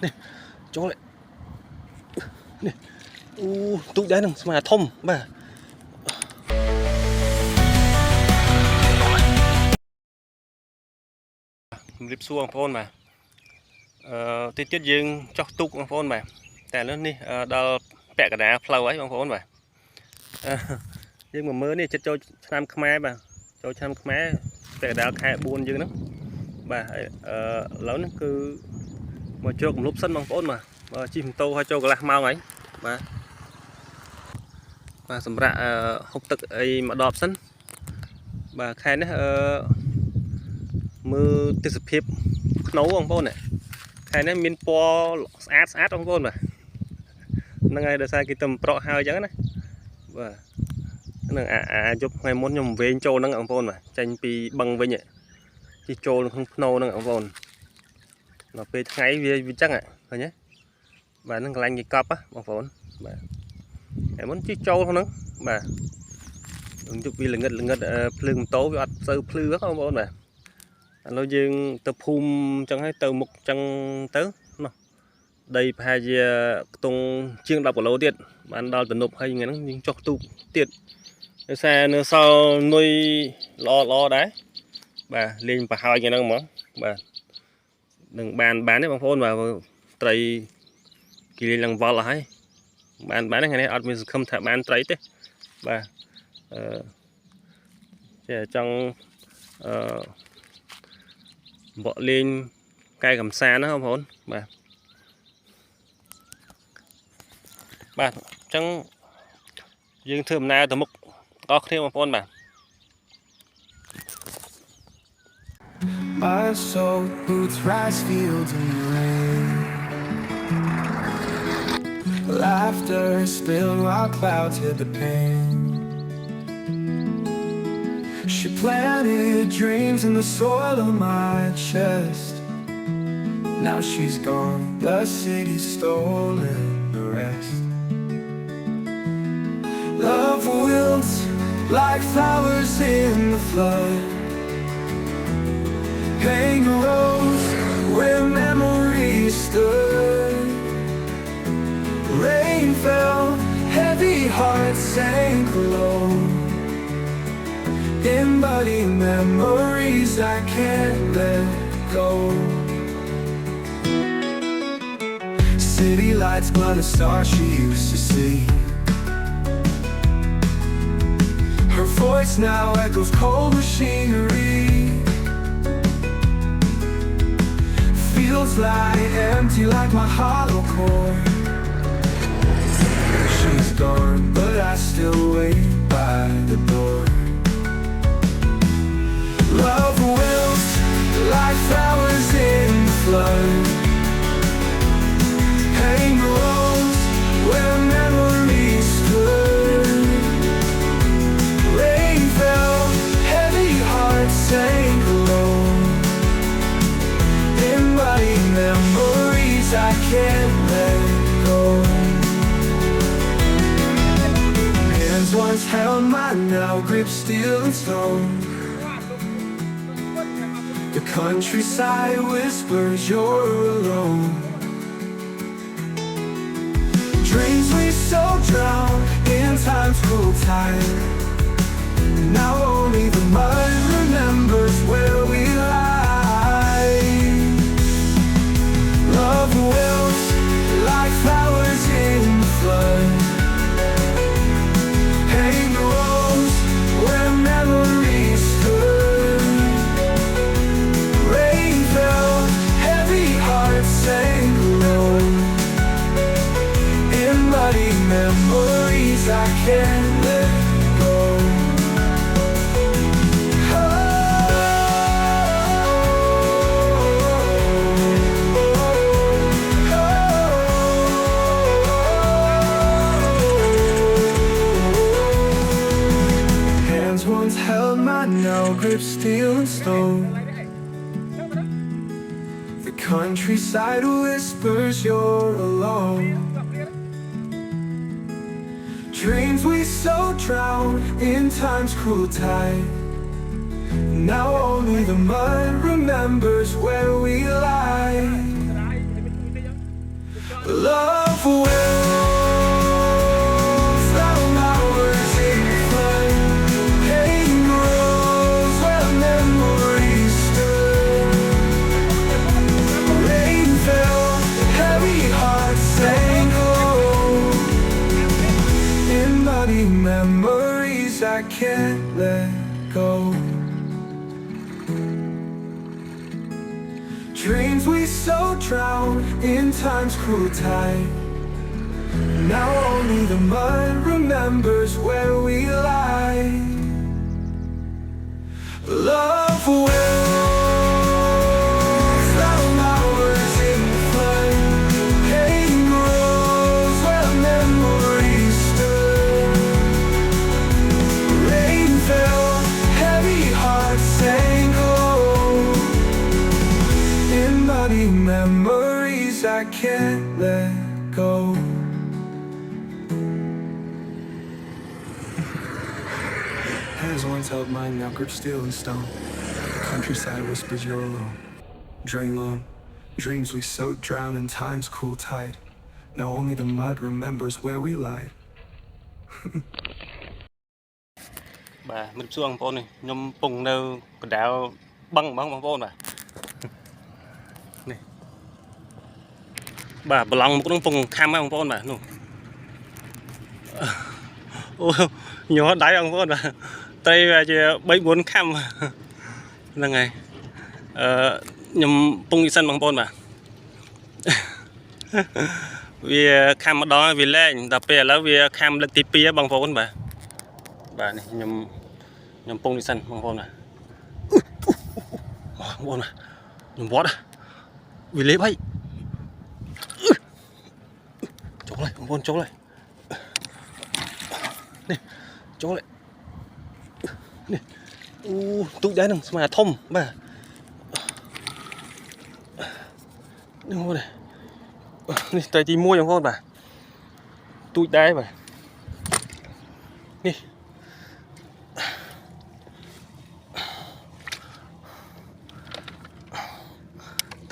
nè chỗ lại nè tụi đấy nè mà thông bà rip xuông phone mà tiết tiết dương cho tục phone màแต่แล้วนี่ดาวแปะกระดาษเพลาไว้บางคนไปnhưng mà mớiนี่จะโจทำขมายบ่โจทำขมายแปะกระดาษแค่บุญยังนั้นบ่แล้วนั่นคือมาโจกับลูกสั้นบางคนmà chimโตให้โจกับละเมาไงบ่สำหรับหกตึกไอ้มาดอบสั้นบ่แค่นี้มือติดสพิบnấu bangคนเนี่ยแค่นี้มินปอสาดบางคนบ่นั่งไงเดี๋ยวใส่กินตำเปราะหายจังนะว่านั่งยกไงม้วนยมเวงโจนั่งบางคนบ่จันปีบังเวงเนี่ยที่โจนั่งโนนั่งบางคนเราไปไงวิจังอ่ะเห็นไหมบ่นั่งกลางกี่กับอ่ะบางคนบ่ไอ้ม้วนที่โจเขานั่งบ่จุดวีละเงิดพลึงโตวิอัดซื้อพลึงบางคนบ่เราdương tập phum chẳng hay từ một chẳng tới nó đây phải tung chiêng đập của lỗ tiền bạn đào từ nộp hay nghe nó nhưng cho tu tiền xe nữa sau nuôi lo đấy bà lên bà hai nghe nó món bà đừng bàn bán đấy bằng phone và tây kỳ lên lăng vào là hay bàn bán cái này admin không thể bán tây thế bà trong bỏ lên cây cầm xa nó không hồn bà chẳng dương thơm na từ mục có thêm một con bà My soul boots rice fields in the rain. Laughter spilled while clouds hid the pain. She planted dreams in the soil of my chest. Now she's gone, the city's stolen the rest. Love wilts like flowers in the flood. Hang a rose where memories stood. Rain fell, heavy hearts sank low. Embody memories I can't let go. City lights but a star she used to see. Her voice now echoes cold machinery. Feels like empty like my hollow core. She's gone but I still wait by the door. Love wilts like flowers in the flood. Hang a rose where memories stood. Rain fell, heavy hearts sank low. Embody memories I can't let go. Hands once held mine now grip steel and stone. The countryside whispers you're alone. Dreams we so drown in time's cruel tide. Now only the mud remembers where we lie. Love wilts like flowers in the flood. Hang a rose where memories stood. Rain fell, heavy hearts sank low. Embody memories I can't let go. Hands once held mine now grip steel and stone. The countryside whispers you're alone. Dreams we so drown in time's cruel tide. Now only the mud remembers where we lie. wills, loud hours in flame. Pain grows where memories stood. Rain fell, heavy hearts sank low. In muddy memories I can't let go. Dreams we so drown in time's cruel tide. Now only the mud remembers where we lie. Love wills, loud hours in flame. Pain grows where memories stood. Rain fell, heavy hearts sank low. In muddy memories I can't let go. Hands once held mine, now grip steel and stone. The countryside whispers you're alone. Drain long, dreams we so drown in time's cool tide. Now only the mud remembers where we lied. បាទមិត្តសួរបងប្អូននេះខ្ញុំពងនៅកណ្ដាលបឹងបងប្អូនបាទនេះបាទប្រឡងមុខនឹងពងខំហើយបងប្អូនបាទនោះអូញ័រដៃបងប្អូនបាទត្រីវាជា3 4ខំហ្នឹងហើយខ្ញុំពងនិសិនបងប្អូនបាទវាខំម្ដងវាលែងដល់ពេលឥឡូវវាខំលើកទី2បងប្អូនបាទបាទនេះខ្ញុំពងនិសិនបងប្អូនបាទបងប្អូនបាទខ្ញុំវត្តវាលេបហើយចូលហើយបងប្អូនចូលហើយនេះចូលហើយនេះអូទូកដែរនឹងស្មាធំបាទនេះបងប្អូននេះត្រីទី1បងប្អូនបាទទូកដែរបាទនេះ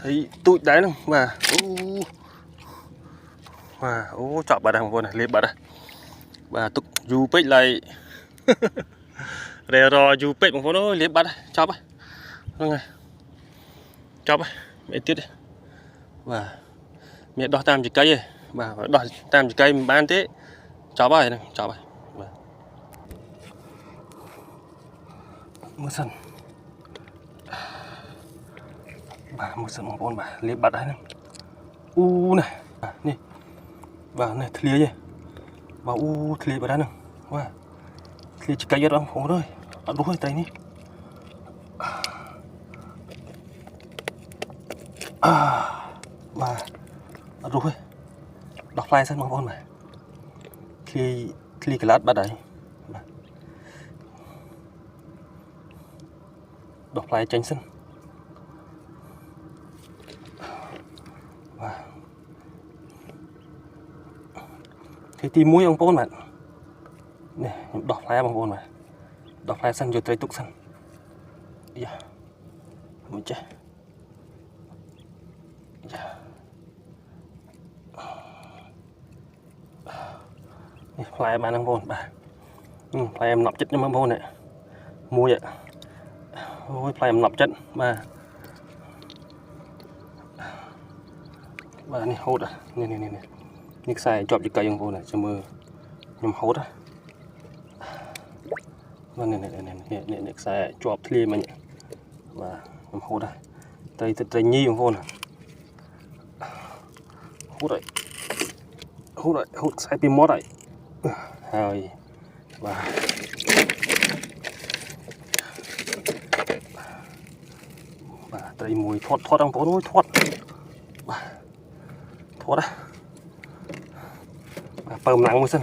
thấy tụi đấy không mà ô chọn bà đằng vô này lên bà đây bà tụt du pích lại rè rò du pích bằng phố nó lên bà đây chọn bà đúng rồi chọn bà mẹ tiết đi và mẹ đo tam chỉ cây rồi bà đo tam chỉ cây bán thế chọn bà này chọn bà mưa sân bà một sân con bà lên bật đấy này này nè bà này thlia gì bà thlia vào đây nè wow thlia chỉ cây đó không thôi ở đúng tay ní bà ở đúng đọc file sân con bà thlia cái lát bật đấy đọc file tranh sân thì tìm muối ông bôn bạn này đọc file bằng bôn mà đọc file sân rồi tới túc sân dạ mình chơi dạ file mà đang bôn bà file em nọc chất cho bôn này muối vậy ôi file em nọc chất mà bà này hốt à nè nick xài chọn cái cây ông vô này cho mưa nhầm hốt á này nick xài chọn thề mà nhỉ và nhầm hốt đây tay nhi ông vô này hốt xài pin mót này rồi và tay mùi thoát ông vô thôi thoát á bơm nặng một sân